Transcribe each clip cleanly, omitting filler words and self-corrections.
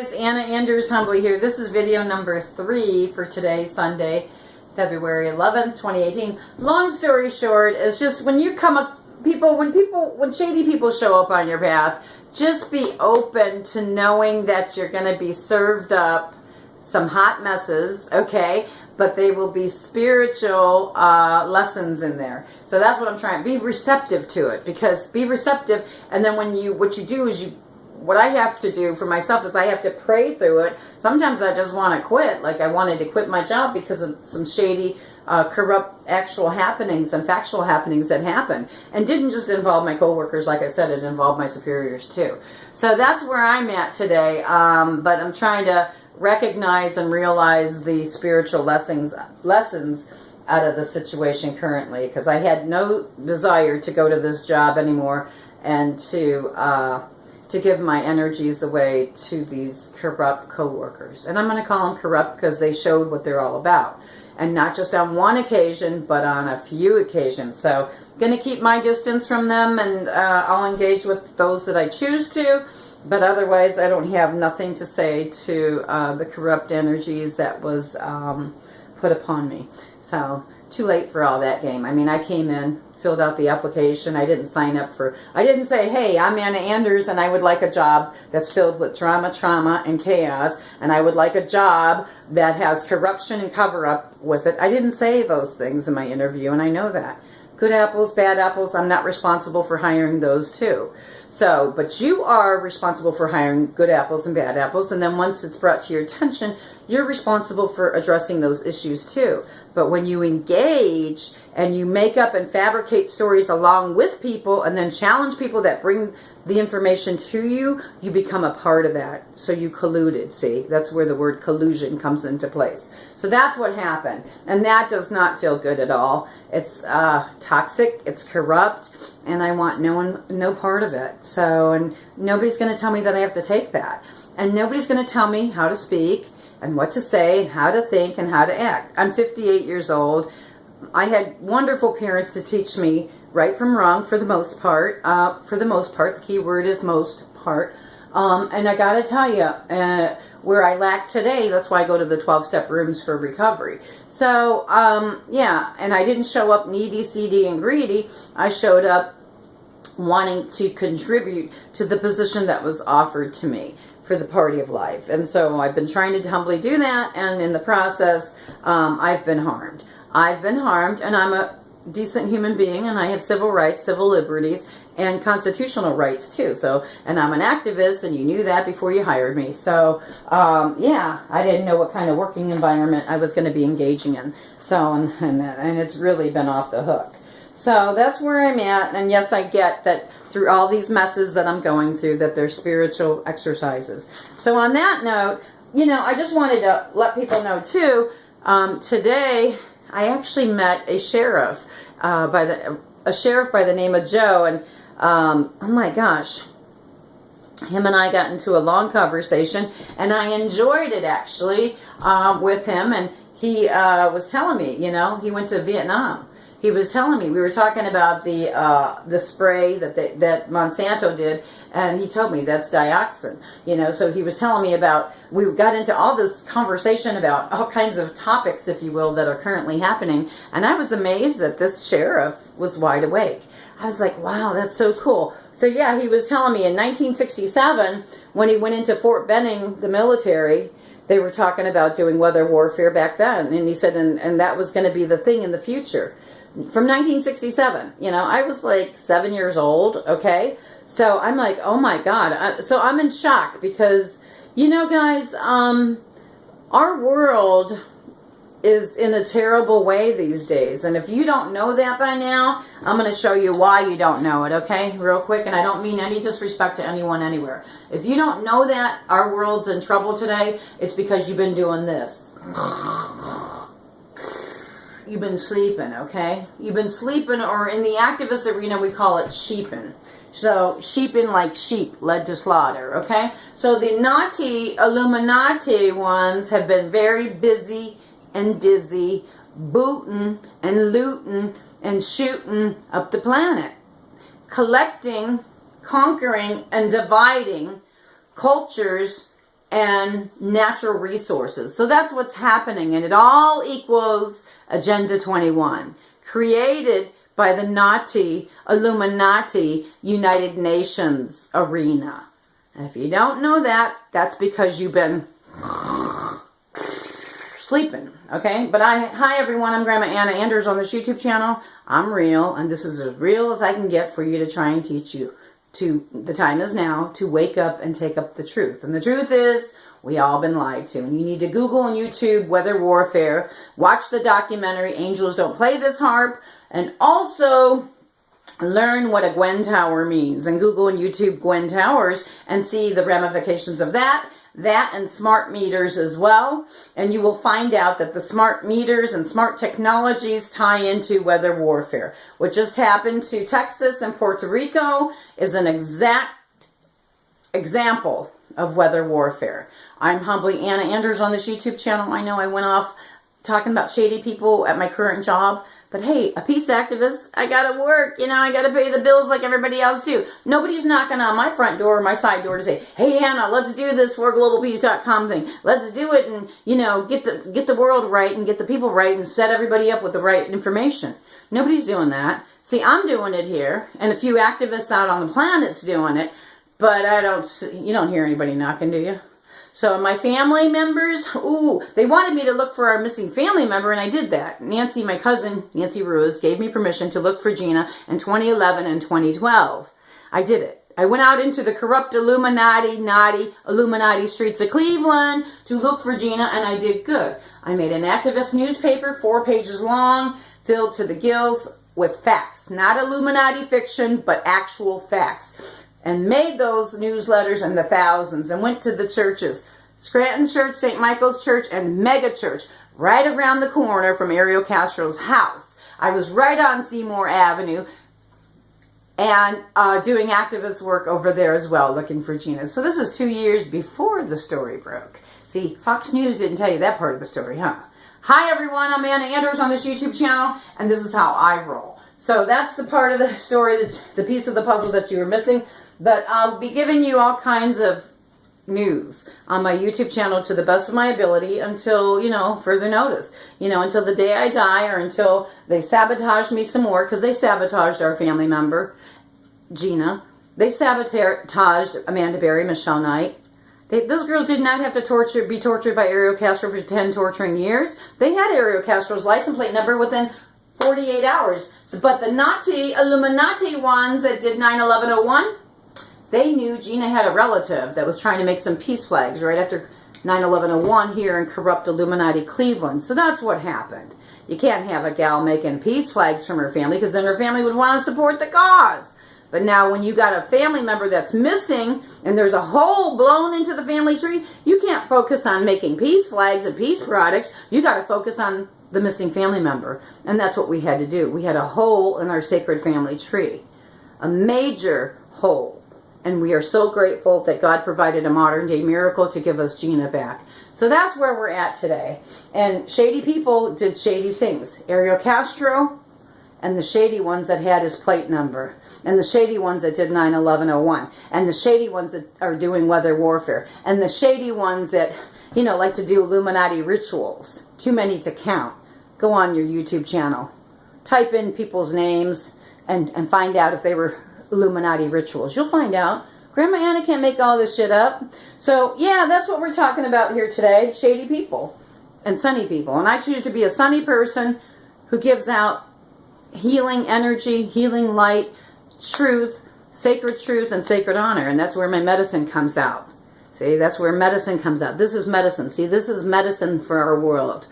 It's Anna Andrews Humbly here. This is video number 3 for today, Sunday, February 11th, 2018. Long story short, it's just when you come up, when shady people show up on your path, just be open to knowing that you're going to be served up some hot messes, okay? But they will be spiritual lessons in there. So that's what I'm trying. Be receptive to it, because be receptive, and then what you do is what I have to do for myself is I have to pray through it. Sometimes I just want to quit. Like I wanted to quit my job because of some shady, corrupt actual happenings and factual happenings that happened. And didn't just involve my coworkers, like I said, it involved my superiors too. So that's where I'm at today. But I'm trying to recognize and realize the spiritual lessons out of the situation currently, because I had no desire to go to this job anymore and to give my energies away to these corrupt co-workers. And I'm going to call them corrupt because they showed what they're all about. And not just on one occasion, but on a few occasions. So I'm going to keep my distance from them, and I'll engage with those that I choose to. But otherwise, I don't have nothing to say to the corrupt energies that was put upon me. So, too late for all that game. I mean, I came in, filled out the application. I didn't sign up for, I didn't say, hey, I'm Anna Andrews and I would like a job that's filled with trauma, and chaos, and I would like a job that has corruption and cover-up with it. I didn't say those things in my interview, and I know that. Good apples, bad apples, I'm not responsible for hiring those too. So, but you are responsible for hiring good apples and bad apples, and then once it's brought to your attention, you're responsible for addressing those issues too. But when you engage and you make up and fabricate stories along with people and then challenge people that bring the information to you, you become a part of that. So you colluded, see? That's where the word collusion comes into place. So that's what happened. And that does not feel good at all. It's toxic, it's corrupt, and I want no part of it. So, and nobody's going to tell me that I have to take that. And nobody's going to tell me how to speak and what to say and how to think and how to act. I'm 58 years old. I had wonderful parents to teach me right from wrong for the most part. The key word is most part. And I got to tell you, where I lack today, that's why I go to the 12-step rooms for recovery. So, yeah, and I didn't show up needy, seedy, and greedy. I showed up wanting to contribute to the position that was offered to me for the party of life. And so I've been trying to humbly do that, and in the process, I've been harmed. I've been harmed, and I'm a decent human being, and I have civil rights, civil liberties, and constitutional rights too. So, and I'm an activist, and you knew that before you hired me. So, yeah, I didn't know what kind of working environment I was going to be engaging in. So, and it's really been off the hook. So that's where I'm at, and yes, I get that through all these messes that I'm going through, that they're spiritual exercises. So on that note, you know, I just wanted to let people know too, today I actually met a sheriff, by the name of Joe, and oh my gosh, him and I got into a long conversation, and I enjoyed it actually with him, and he was telling me, you know, he went to Vietnam. He was telling me, we were talking about the spray that Monsanto did, and he told me that's dioxin, you know. So he was telling me about, we got into all this conversation about all kinds of topics, if you will, that are currently happening, and I was amazed that this sheriff was wide awake. I was like, wow, that's so cool. So yeah, he was telling me in 1967, when he went into Fort Benning, the military, they were talking about doing weather warfare back then, and he said, and that was going to be the thing in the future. From 1967, you know, I was like 7 years old, okay? So I'm like, oh my God. So I'm in shock because, you know, guys, our world is in a terrible way these days. And if you don't know that by now, I'm going to show you why you don't know it, okay? Real quick, and I don't mean any disrespect to anyone anywhere. If you don't know that our world's in trouble today, it's because you've been doing this. You've been sleeping, okay? You've been sleeping, or in the activist arena, we call it sheeping. So, sheeping like sheep led to slaughter, okay? So, the naughty Illuminati ones have been very busy and dizzy, booting and looting and shooting up the planet. Collecting, conquering, and dividing cultures and natural resources. So that's what's happening, and it all equals Agenda 21, created by the Nazi, Illuminati, United Nations arena. And if you don't know that, that's because you've been sleeping, okay? But hi everyone, I'm Grandma Anna Anders on this YouTube channel. I'm real, and this is as real as I can get for you to try and teach you the time is now to wake up and take up the truth. And the truth is, we all been lied to. And you need to Google and YouTube weather warfare, watch the documentary Angels Don't Play This Harp, and also learn what a Gwen Tower means. And Google and YouTube Gwen Towers and see the ramifications of that and smart meters as well. And you will find out that the smart meters and smart technologies tie into weather warfare. What just happened to Texas and Puerto Rico is an exact example of weather warfare. I'm humbly Anna Anders on this YouTube channel. I know I went off talking about shady people at my current job, but hey, a peace activist, I gotta work, I gotta pay the bills like everybody else do. Nobody's knocking on my front door or my side door to say, hey Anna, let's do this for GLOBALPEACE.com thing. Let's do it and, get the world right and get the people right and set everybody up with the right information. Nobody's doing that. See, I'm doing it here, and a few activists out on the planet's doing it, but you don't hear anybody knocking, do you? So my family members, they wanted me to look for our missing family member, and I did that. Nancy, my cousin, Nancy Ruiz, gave me permission to look for Gina in 2011 and 2012. I did it. I went out into the corrupt Illuminati streets of Cleveland to look for Gina, and I did good. I made an activist newspaper, 4 pages long, filled to the gills with facts. Not Illuminati fiction, but actual facts. And made those newsletters in the thousands and went to the churches. Scranton Church, St. Michael's Church, and Mega Church, right around the corner from Ariel Castro's house. I was right on Seymour Avenue and doing activist work over there as well, looking for Gina. So this is 2 years before the story broke. See, Fox News didn't tell you that part of the story, huh? Hi everyone, I'm Anna Anders on this YouTube channel, and this is how I roll. So that's the part of the story, the piece of the puzzle that you were missing. But I'll be giving you all kinds of news on my YouTube channel to the best of my ability until, further notice. Until the day I die or until they sabotage me some more, because they sabotaged our family member, Gina. They sabotaged Amanda Berry, Michelle Knight. Those girls did not have to be tortured by Ariel Castro for 10 torturing years. They had Ariel Castro's license plate number within 48 hours. But the Nazi, Illuminati ones that did 9/11/01, they knew Gina had a relative that was trying to make some peace flags right after 9/11/01 here in corrupt Illuminati Cleveland. So that's what happened. You can't have a gal making peace flags from her family, because then her family would want to support the cause. But now when you got a family member that's missing and there's a hole blown into the family tree, you can't focus on making peace flags and peace products. You got to focus on the missing family member. And that's what we had to do. We had a hole in our sacred family tree. A major hole. And we are so grateful that God provided a modern day miracle to give us Gina back. So that's where we're at today. And shady people did shady things. Ariel Castro and the shady ones that had his plate number. And the shady ones that did 9/11/01. And the shady ones that are doing weather warfare. And the shady ones that, like to do Illuminati rituals. Too many to count. Go on your YouTube channel. Type in people's names and find out if they were Illuminati rituals. You'll find out. Grandma Anna can't make all this shit up. So, yeah, that's what we're talking about here today. Shady people and sunny people. And I choose to be a sunny person who gives out healing energy, healing light, truth, and sacred honor. And that's where my medicine comes out. See, that's where medicine comes out. This is medicine. See, this is medicine for our world.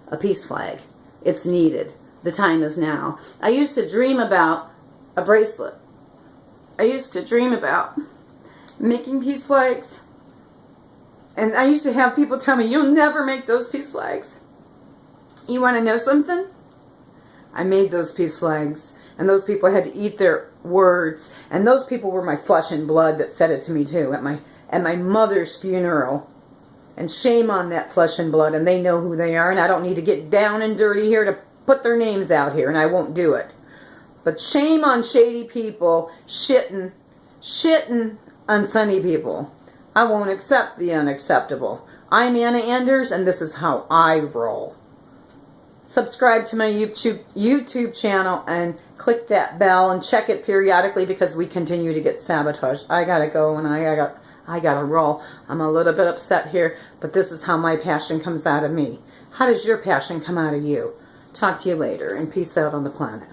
A peace flag. It's needed. The time is now. I used to dream about a bracelet. I used to dream about making peace flags. And I used to have people tell me, you'll never make those peace flags. You want to know something? I made those peace flags. And those people had to eat their words. And those people were my flesh and blood that said it to me too at my mother's funeral. And shame on that flesh and blood. And they know who they are. And I don't need to get down and dirty here to put their names out here. And I won't do it. But shame on shady people shitting on sunny people. I won't accept the unacceptable. I'm Anna Anders, and this is how I roll. Subscribe to my YouTube channel and click that bell and check it periodically because we continue to get sabotaged. I gotta go and I gotta roll. I'm a little bit upset here, but this is how my passion comes out of me. How does your passion come out of you? Talk to you later, and peace out on the planet.